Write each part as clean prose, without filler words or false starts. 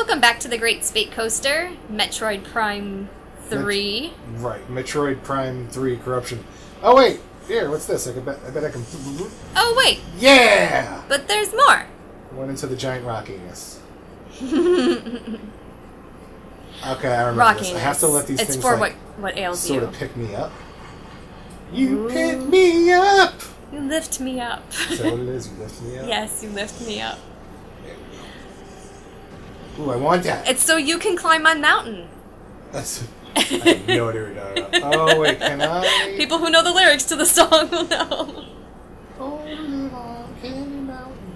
Welcome back to the Great Spate Coaster, Metroid Prime 3. Right, Metroid Prime 3 Corruption. Oh wait, here, what's this? I bet I can... Oh wait! Yeah! But there's more! Went into the giant rockiness. Okay, I remember this. I have to let these things for like, what ails sort you. of pick me up. You pick me up! You lift me up. Is that what it is? You lift me up? Yes, you lift me up. Ooh, I want that. It's so you can climb on mountain. That's... I have no idea what you're talking about. Oh, wait, can I? People who know the lyrics to the song will know. Oh, live on Candy Mountain.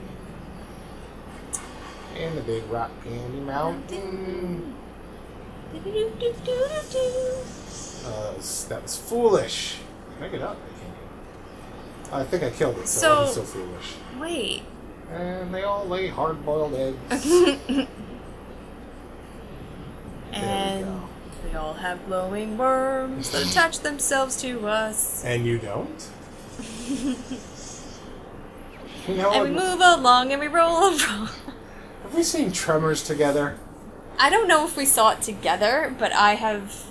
And the big rock Candy Mountain. That was foolish. Can I get up? I can't get up. I think I killed it, so I wasn't so foolish. Wait. And they all lay hard-boiled eggs. And they all have glowing worms that attach themselves to us. And you don't? You know, and we move along and we roll along. Have we seen Tremors together? I don't know if we saw it together, but I have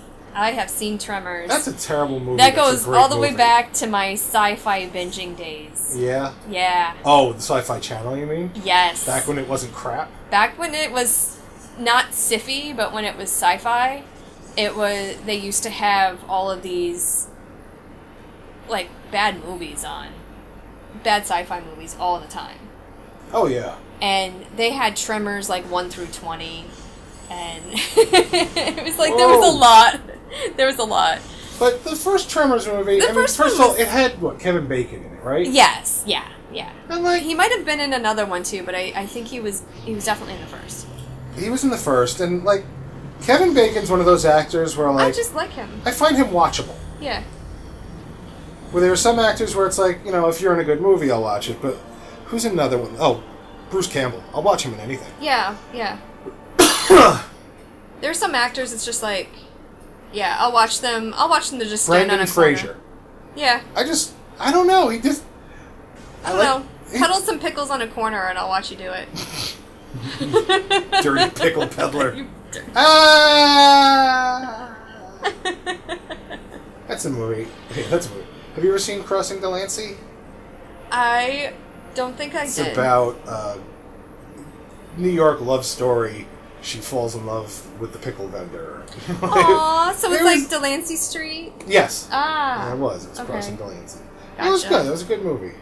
seen Tremors. That's a terrible movie. That goes all the way back to my sci-fi binging days. Yeah? Yeah. Oh, the Sci-Fi Channel, you mean? Yes. Back when it wasn't crap? Back when it was not sci-fi, but when it was sci-fi, they used to have all of these, like, bad movies on. Bad sci-fi movies all the time. Oh, yeah. And they had Tremors, like, 1 through 20. And it was like, there was a lot. There was a lot. But the first Tremors movie, first of all, it had, Kevin Bacon in it, right? Yes, yeah. And like, he might have been in another one, too, but I think he was definitely in the first. He was in the first, and, like, Kevin Bacon's one of those actors where, like... I just like him. I find him watchable. Yeah. Where there are some actors where it's like, you know, if you're in a good movie, I'll watch it, but who's another one? Oh, Bruce Campbell. I'll watch him in anything. Yeah. There's some actors, it's just like, yeah, I'll watch them to just stand on a corner. Brendan Fraser. Yeah. I don't know, he just... I don't know. Cuddle some pickles on a corner and I'll watch you do it. Dirty pickle peddler. That's a movie. Hey, that's a movie. Have you ever seen Crossing Delancey? I don't think I did. It's about New York love story. She falls in love with the pickle vendor. Aww, so it's like Delancey Street? Yes. Ah. Yeah, it was. It was okay. Crossing Delancey. Gotcha. It was good. It was a good movie.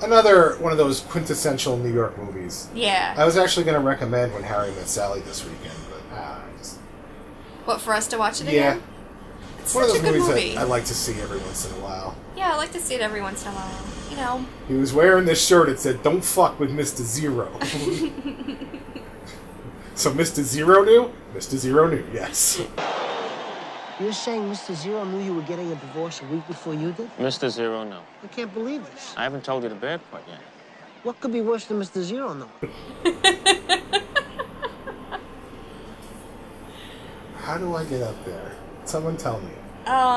Another one of those quintessential New York movies. Yeah. I was actually going to recommend When Harry Met Sally this weekend, but I just... What, for us to watch it again? Yeah. It's one of such those a good movies movie. that I like to see every once in a while. Yeah, I like to see it every once in a while. You know. He was wearing this shirt that said, "Don't fuck with Mr. Zero." So Mr. Zero knew? Mr. Zero knew, yes. You're saying Mr. Zero knew you were getting a divorce a week before you did? Mr. Zero, no. I can't believe this. I haven't told you the bad part yet. What could be worse than Mr. Zero know? How do I get up there? Someone tell me.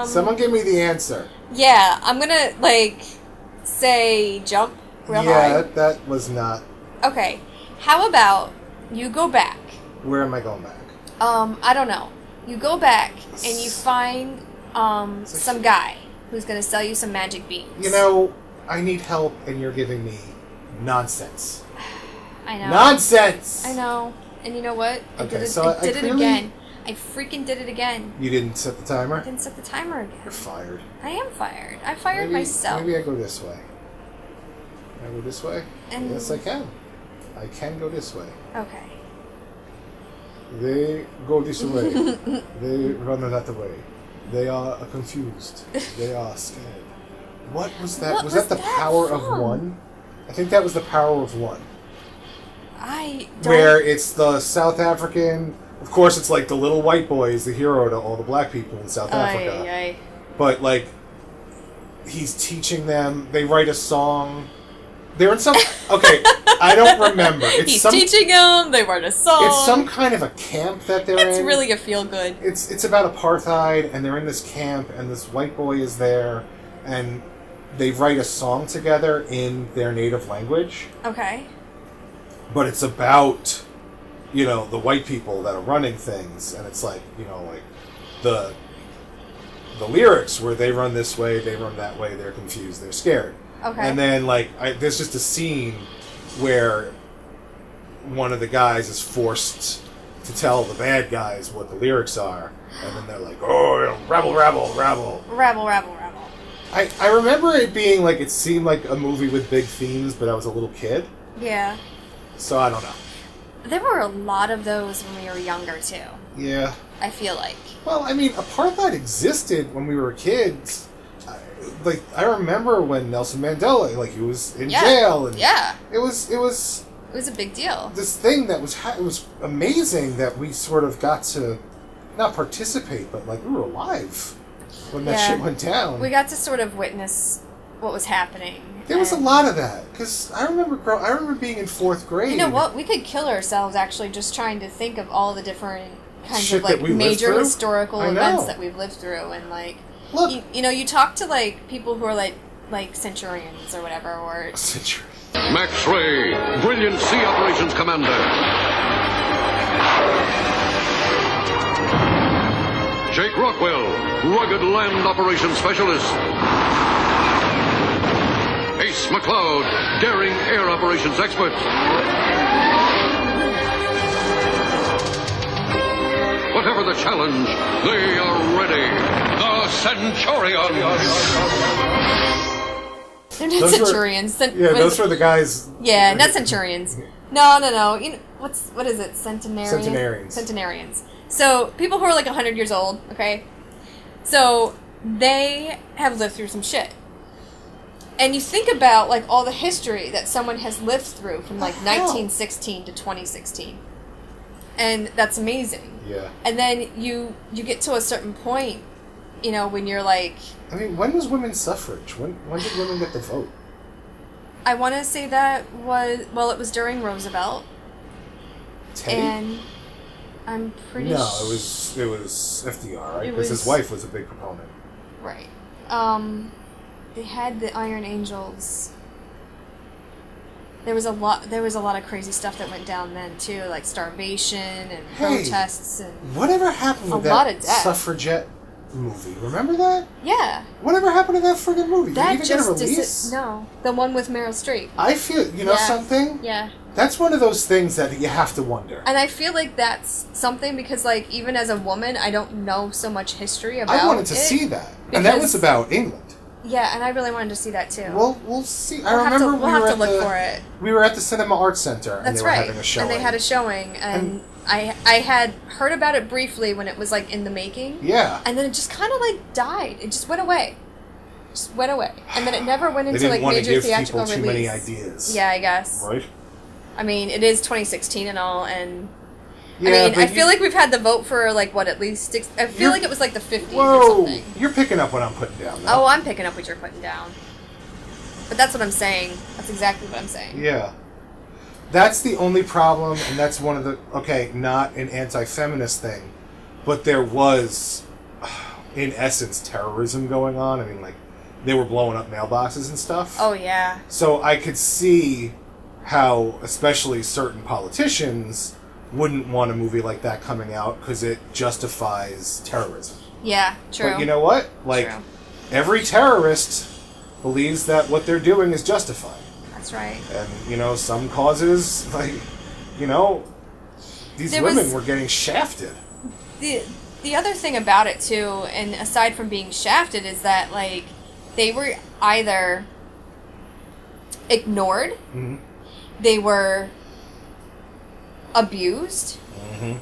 Someone give me the answer. Yeah, I'm gonna, say jump real high. Yeah, that was not... Okay, how about you go back? Where am I going back? I don't know. You go back and you find, some guy who's gonna sell you some magic beans. You know, I need help and you're giving me nonsense. I know. Nonsense! I know. And you know what? I Okay, did it, so I did I it clearly- again. I freaking did it again. You didn't set the timer? I didn't set the timer again. You're fired. I am fired. I fired myself. Maybe I go this way. Can I go this way? And- Yes, I can. I can go this way. Okay. They go this way. They run that way. They are confused. They are scared. What was that? What was was that the that power from? of one? I think that was the power of one. I don't... Where it's the South African... Of course, it's like the little white boy is the hero to all the black people in South Africa. Aye. But, like, he's teaching them... They write a song... They're in some... Okay, I don't remember. He's teaching them, they write a song. It's some kind of a camp that they're in. It's really a feel-good. It's about apartheid, and they're in this camp, and this white boy is there, and they write a song together in their native language. Okay. But it's about you know, the white people that are running things, and it's like, you know, like the lyrics where they run this way, they run that way, they're confused, they're scared. Okay. And then, like, there's just a scene where one of the guys is forced to tell the bad guys what the lyrics are, and then they're like, oh, rabble, rabble, rabble. Rabble, rabble, rabble. I remember it being like, it seemed like a movie with big themes, but I was a little kid. Yeah. So I don't know. There were a lot of those when we were younger, too. Yeah. I feel like. Well, I mean, apartheid existed when we were kids. I remember when Nelson Mandela, like, he was in jail. And yeah. It was a big deal. This thing that it was amazing that we sort of got to not participate, but, like, we were alive when that shit went down. We got to sort of witness what was happening. There was a lot of that, because I remember being in 4th grade. You know what? We could kill ourselves actually just trying to think of all the different kinds shit of like major historical events that we've lived through, and like, look, you know, you talk to like people who are like Centurions or whatever, or Centurions. Max Ray, brilliant sea operations commander. Jake Rockwell, rugged land operations specialist. Ace McCloud, daring air operations expert. Whatever the challenge, they are ready. The Centurions. They're not Centurions. Those were the guys. Yeah, not Centurions. No. You know, what is it? Centenarians. Centenarians. So people who are like 100 years old. Okay, so they have lived through some shit. And you think about like all the history that someone has lived through from like 1916 to 2016. And that's amazing. Yeah. And then you get to a certain point, you know, when you're like... I mean, when was women's suffrage? When did women get the vote? I want to say that was... Well, it was during Roosevelt. Teddy? And I'm pretty No, it was FDR, right? Because his wife was a big proponent. Right. They had the Iron Angels. There was a lot of crazy stuff that went down then too, like starvation and protests and whatever happened with that suffragette movie? Remember that? Yeah. Whatever happened to that friggin' movie? That Did it even get a release? No, the one with Meryl Streep. I feel something. Yeah. That's one of those things that you have to wonder. And I feel like that's something because, like, even as a woman, I don't know so much history about it. I wanted to see that, and that was about England. Yeah, and I really wanted to see that too. Well, we'll see. I remember we'll have to look for it. We were at the Cinema Arts Center, and they were having a showing. And they had a showing, and I had heard about it briefly when it was like in the making. Yeah. And then it just kind of like died. It just went away. And then it never went into like major theatrical release. Too many ideas. Yeah, I guess. Right. I mean, it is 2016 and all, and I feel like we've had the vote for like what, at least I feel like it was like the 50s or something. You're picking up what I'm putting down. Though. Oh, I'm picking up what you're putting down. But that's what I'm saying. That's exactly what I'm saying. Yeah. That's the only problem, and that's one of the not an anti-feminist thing, but there was, in essence, terrorism going on. I mean, like, they were blowing up mailboxes and stuff. Oh yeah. So I could see how, especially certain politicians, wouldn't want a movie like that coming out because it justifies terrorism. Yeah, true. But you know what? Like, every terrorist believes that what they're doing is justified. That's right. And, some causes, like, these women were getting shafted. The other thing about it, too, and aside from being shafted, is that, like, they were either ignored, mm-hmm. they were abused, mm-hmm.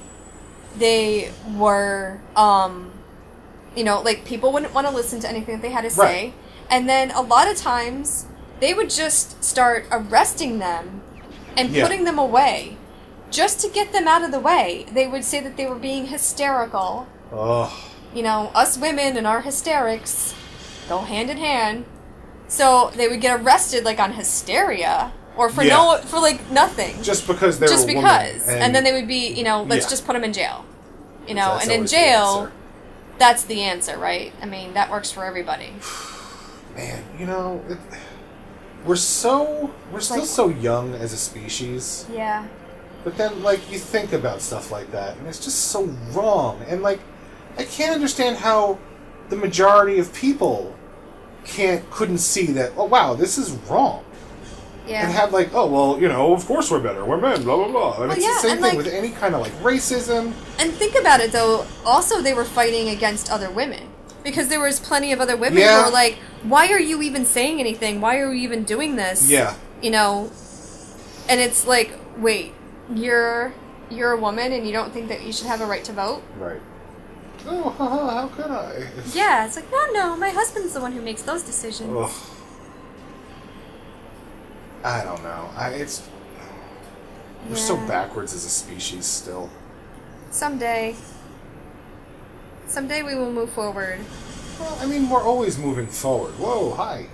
they were, like, people wouldn't want to listen to anything that they had to say. Right. And then a lot of times, they would just start arresting them and putting them away. Just to get them out of the way. They would say that they were being hysterical. Oh. Us women and our hysterics go hand in hand. So they would get arrested, like, on hysteria. Or for nothing. Just because they were Just because. And then they would be, let's just put them in jail. And in jail, that's the answer, right? I mean, that works for everybody. Man, we're still so young as a species. Yeah. But then, like, you think about stuff like that, and it's just so wrong. And, like, I can't understand how the majority of people couldn't see that, oh, wow, this is wrong. Yeah. And have, like, oh, well, you know, of course we're better. We're men, blah, blah, blah. And Well, it's yeah, the same and, thing like- with any kind of, like, racism. And think about it, though. Also, they were fighting against other women. Because there was plenty of other women Yeah. who were like, why are you even saying anything? Why are you even doing this? Yeah. You know? And it's like, wait, you're a woman and you don't think that you should have a right to vote? Right. Oh, haha, how could I? Yeah, it's like, no, my husband's the one who makes those decisions. Ugh. I don't know. We're so Yeah. backwards as a species still. Someday we will move forward. Well, I mean, we're always moving forward. Whoa, hi.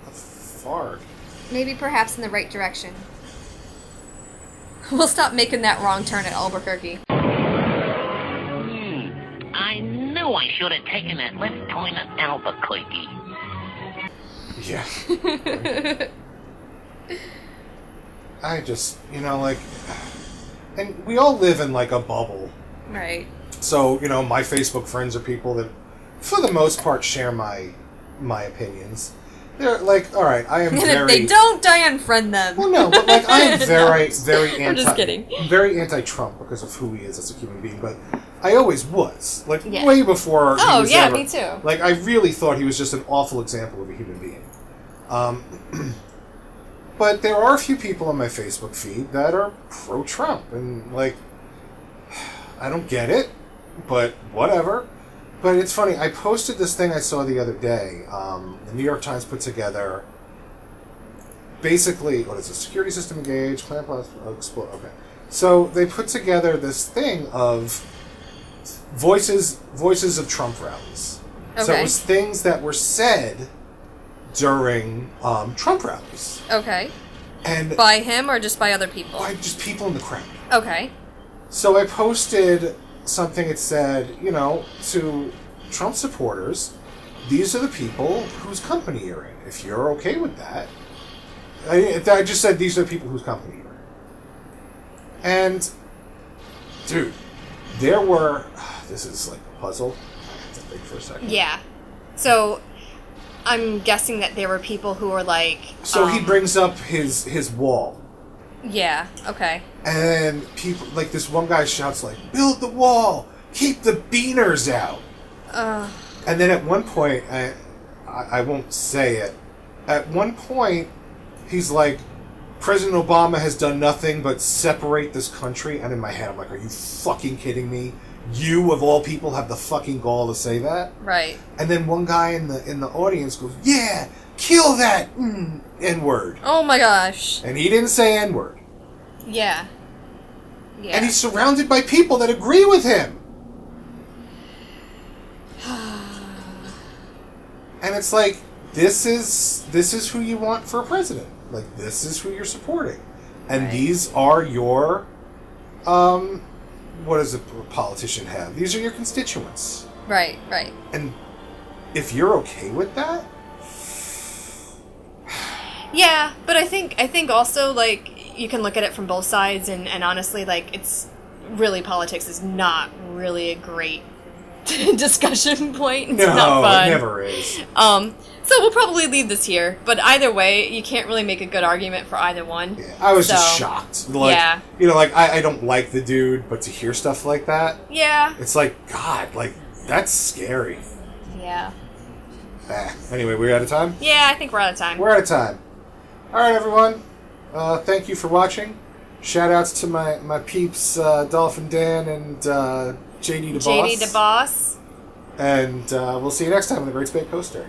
A fart. Maybe perhaps in the right direction. We'll stop making that wrong turn at Albuquerque. I knew I should have taken that left turn at Albuquerque. Yeah. I just, you know, like... And we all live in, like, a bubble. Right. So, you know, my Facebook friends are people that, for the most part, share my opinions. They're like, all right, I am And very... if they don't, I unfriend them. Well, no, but, like, I am very, very anti... I'm just kidding. Very anti-Trump because of who he is as a human being, but I always was. Like, Yeah. way before he Oh, was yeah, ever... me too. Like, I really thought he was just an awful example of a human being. But there are a few people on my Facebook feed that are pro-Trump, and, like, I don't get it, but whatever. But it's funny, I posted this thing I saw the other day. The New York Times put together, basically, what is it, security system engaged, clan plus, explode, okay. So they put together this thing of voices of Trump rallies. So it Okay. was things that were said during Trump rallies. Okay. And By him or just by other people? by just people in the crowd. Okay. So I posted something that said, you know, to Trump supporters, these are the people whose company you're in. If you're okay with that. I just said these are the people whose company you're in. And, dude, there were... This is like a puzzle. I have to think for a second. Yeah. So, I'm guessing that there were people who were like... So he brings up his wall. Yeah, okay. And then people, like this one guy shouts like, build the wall! Keep the beaners out! And then at one point, I won't say it, at one point, he's like, President Obama has done nothing but separate this country. And in my head, I'm like, are you fucking kidding me? You, of all people, have the fucking gall to say that? Right. And then one guy in the audience goes, yeah, kill that N-word. Oh my gosh. And he didn't say N-word. Yeah. Yeah. And he's surrounded by people that agree with him. And it's like, this is who you want for a president. Like, this is who you're supporting. And Right. these are your, what does a politician have? These are your constituents. Right, right. And if you're okay with that, Yeah, but I think also, like, you can look at it from both sides, and honestly, like, it's really, politics is not really a great discussion point. It's no, not fun. it never is. So we'll probably leave this here, but either way, you can't really make a good argument for either one. Yeah, I was just So, shocked. Like, yeah. You know, like, I don't like the dude, but to hear stuff like that, Yeah. it's like, God, like, that's scary. Yeah. Anyway, we're out of time? Yeah, I think we're out of time. We're out of time. Alright, everyone. Thank you for watching. Shout outs to my peeps, Dolphin Dan and JD DeBoss. JD DeBoss. And we'll see you next time on the Great Spade Coaster.